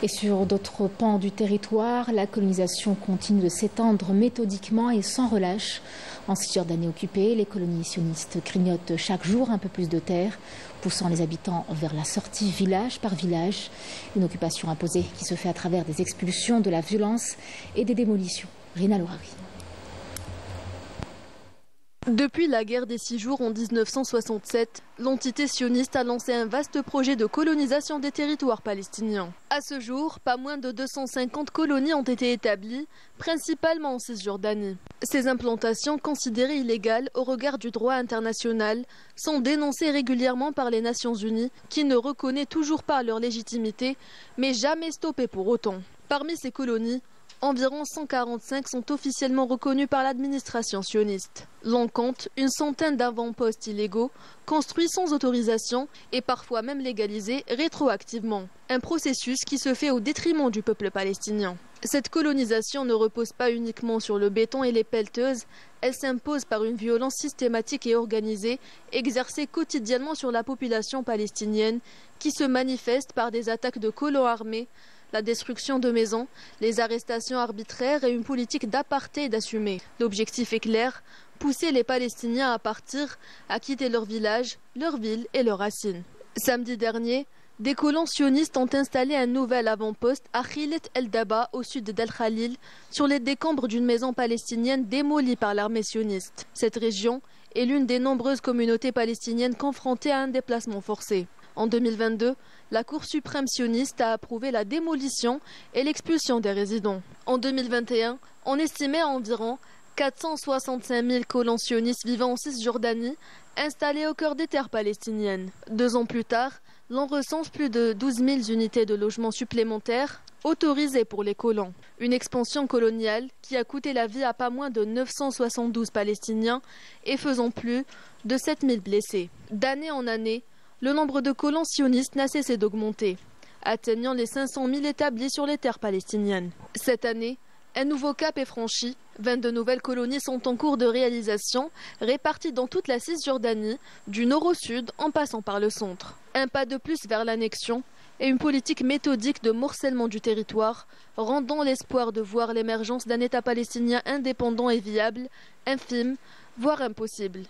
Et sur d'autres pans du territoire, la colonisation continue de s'étendre méthodiquement et sans relâche. En Cisjordanie occupée, les colonies sionistes grignotent chaque jour un peu plus de terre, poussant les habitants vers la sortie village par village. Une occupation imposée qui se fait à travers des expulsions, de la violence et des démolitions. Rina Louravi. Depuis la guerre des 6 jours en 1967, l'entité sioniste a lancé un vaste projet de colonisation des territoires palestiniens. À ce jour, pas moins de 250 colonies ont été établies, principalement en Cisjordanie. Ces implantations, considérées illégales au regard du droit international, sont dénoncées régulièrement par les Nations Unies, qui ne reconnaît toujours pas leur légitimité, mais jamais stoppées pour autant. Parmi ces colonies, environ 145 sont officiellement reconnus par l'administration sioniste. L'on compte une centaine d'avant-postes illégaux, construits sans autorisation et parfois même légalisés rétroactivement. Un processus qui se fait au détriment du peuple palestinien. Cette colonisation ne repose pas uniquement sur le béton et les pelleteuses, elle s'impose par une violence systématique et organisée, exercée quotidiennement sur la population palestinienne, qui se manifeste par des attaques de colons armés, la destruction de maisons, les arrestations arbitraires et une politique d'apartheid assumée. L'objectif est clair, pousser les Palestiniens à partir, à quitter leur village, leur ville et leurs racines. Samedi dernier, des colons sionistes ont installé un nouvel avant-poste à Khilet el-Daba, au sud d'El Khalil, sur les décombres d'une maison palestinienne démolie par l'armée sioniste. Cette région est l'une des nombreuses communautés palestiniennes confrontées à un déplacement forcé. En 2022, la Cour suprême sioniste a approuvé la démolition et l'expulsion des résidents. En 2021, on estimait à environ 465 000 colons sionistes vivant en Cisjordanie, installés au cœur des terres palestiniennes. 2 ans plus tard, l'on recense plus de 12 000 unités de logements supplémentaires autorisées pour les colons. Une expansion coloniale qui a coûté la vie à pas moins de 972 Palestiniens et faisant plus de 7 000 blessés. D'année en année, le nombre de colons sionistes n'a cessé d'augmenter, atteignant les 500 000 établis sur les terres palestiniennes. Cette année, un nouveau cap est franchi. 22 nouvelles colonies sont en cours de réalisation, réparties dans toute la Cisjordanie, du nord au sud en passant par le centre. Un pas de plus vers l'annexion et une politique méthodique de morcellement du territoire, rendant l'espoir de voir l'émergence d'un État palestinien indépendant et viable, infime, voire impossible.